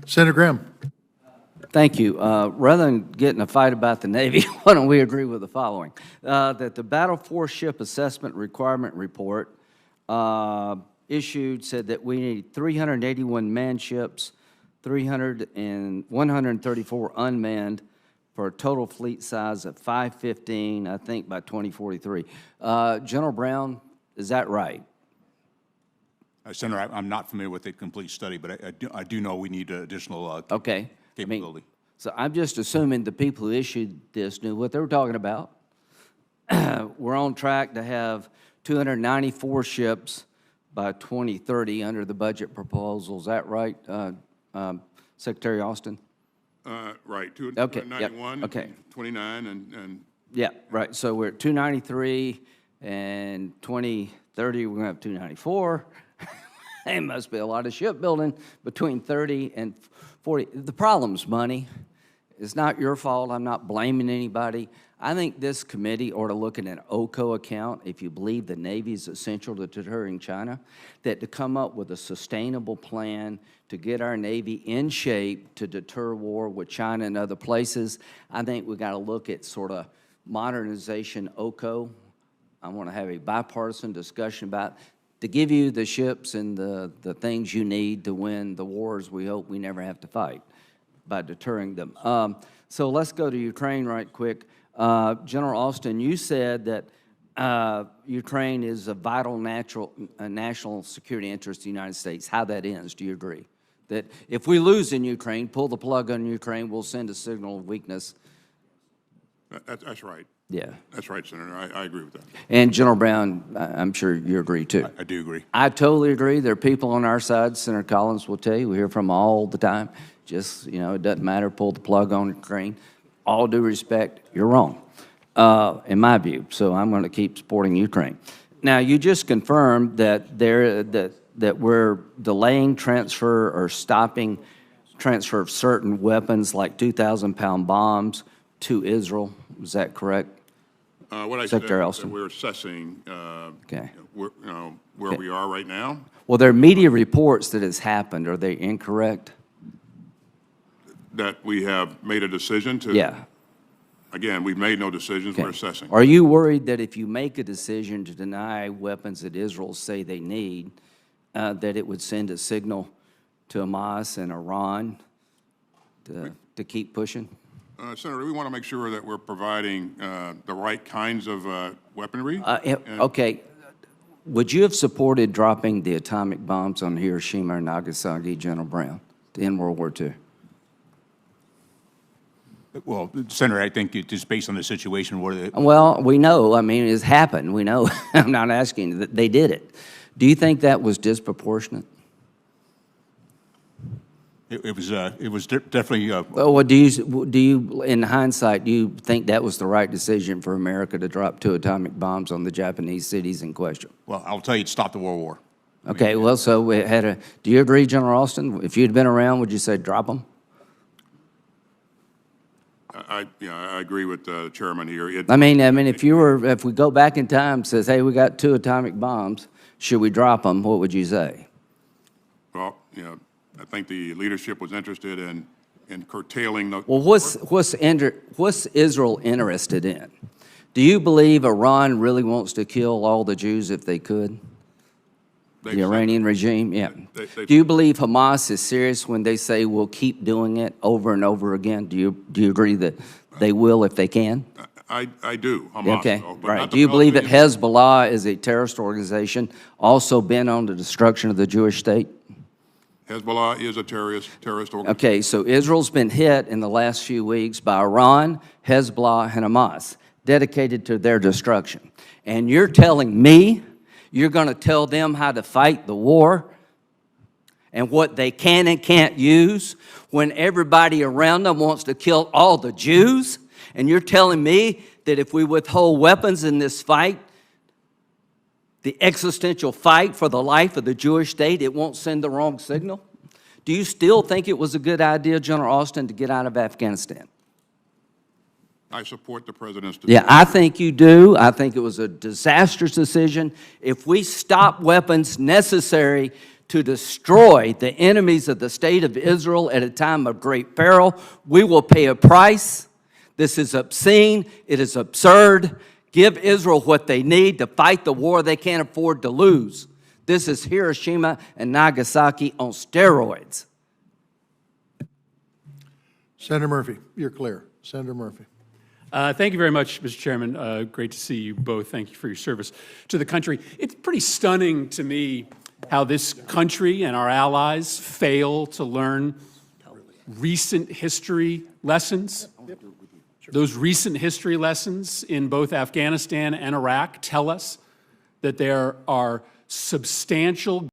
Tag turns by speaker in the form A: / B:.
A: Senator Graham.
B: Thank you. Rather than get in a fight about the Navy, why don't we agree with the following? That the Battle Force Ship Assessment Requirement Report issued said that we need 381 manned ships, 134 unmanned, for a total fleet size of 515, I think, by 2043. General Brown, is that right?
C: Senator, I'm not familiar with the complete study, but I do know we need additional
B: Okay.
C: capability.
B: So I'm just assuming the people who issued this knew what they were talking about. We're on track to have 294 ships by 2030 under the budget proposal. Is that right, Secretary Austin?
D: Right,
B: Okay, yep,
D: 91,
B: okay.
D: 29, and
B: Yeah, right. So we're at 293, and 2030, we're going to have 294. There must be a lot of shipbuilding between 30 and 40. The problem's money. It's not your fault. I'm not blaming anybody. I think this committee ought to look at an OCO account, if you believe the Navy is essential to deterring China, that to come up with a sustainable plan to get our Navy in shape to deter war with China and other places. I think we got to look at sort of modernization OCO. I want to have a bipartisan discussion about to give you the ships and the things you need to win the wars we hope we never have to fight by deterring them. So let's go to Ukraine right quick. General Austin, you said that Ukraine is a vital national security interest of the United States. How that ends, do you agree? That if we lose in Ukraine, pull the plug on Ukraine, we'll send a signal of weakness.
D: that's right.
B: Yeah.
D: That's right, Senator. I agree with that.
B: And General Brown, I'm sure you agree too.
C: I do agree.
B: I totally agree. There are people on our side, Senator Collins will tell you, we hear from them all the time. Just, you know, it doesn't matter, pull the plug on Ukraine. All due respect, you're wrong, in my view. So I'm going to keep supporting Ukraine. Now, you just confirmed that that we're delaying transfer or stopping transfer of certain weapons like 2,000-pound bombs to Israel. Is that correct?
D: What I
B: Secretary
D: said,
B: Austin.
D: that we're assessing
B: Okay.
D: where we are right now.
B: Well, there are media reports that it's happened. Are they incorrect?
D: That we have made a decision to.
B: Yeah.
D: Again, we've made no decisions.
B: Okay.
D: We're assessing.
B: Are you worried that if you make a decision to deny weapons that Israel say they need, that it would send a signal to Hamas and Iran to keep pushing?
D: Senator, we want to make sure that we're providing the right kinds of weaponry.
B: Okay. Would you have supported dropping the atomic bombs on Hiroshima and Nagasaki, General Brown, in World War II?
C: Well, Senator, I think just based on the situation where
B: Well, we know. I mean, it's happened. We know. I'm not asking. They did it. Do you think that was disproportionate?
C: it was definitely.
B: Well, do you, in hindsight, do you think that was the right decision for America to drop 2 atomic bombs on the Japanese cities in question?
C: Well, I'll tell you, it stopped the World War.
B: Okay. Well, so we had a. Do you agree, General Austin? If you'd been around, would you say drop them?
D: I agree with the chairman here.
B: I mean, if we go back in time, says, hey, we got 2 atomic bombs, should we drop them? What would you say?
D: Well, I think the leadership was interested in curtailing the.
B: Well, what's Israel interested in? Do you believe Iran really wants to kill all the Jews if they could? The Iranian regime, yeah. Do you believe Hamas is serious when they say we'll keep doing it over and over again? Do you agree that they will if they can?
D: I do. Hamas,
B: Okay,
D: but
B: right.
D: not
B: Do you
D: the
B: believe that
D: Palestinians.
B: Hezbollah is a terrorist organization also bent on the destruction of the Jewish state?
D: Hezbollah is a terrorist organization.
B: Okay, so Israel's been hit in the last few weeks by Iran, Hezbollah, and Hamas, dedicated to their destruction. And you're telling me you're going to tell them how to fight the war and what they can and can't use when everybody around them wants to kill all the Jews? And you're telling me that if we withhold weapons in this fight, the existential fight for the life of the Jewish state, it won't send the wrong signal? Do you still think it was a good idea, General Austin, to get out of Afghanistan?
D: I support the president's decision.
B: Yeah, I think you do. I think it was a disastrous decision. If we stop weapons necessary to destroy the enemies of the state of Israel at a time of great peril. We will pay a price. This is obscene. It is absurd. Give Israel what they need to fight the war they can't afford to lose. This is Hiroshima and Nagasaki on steroids.
A: Senator Murphy, you're clear. Senator Murphy.
E: Thank you very much, Mr. Chairman. Great to see you both. Thank you for your service to the country. It's pretty stunning to me how this country and our allies fail to learn recent history lessons. Those recent history lessons in both Afghanistan and Iraq tell us that there are substantial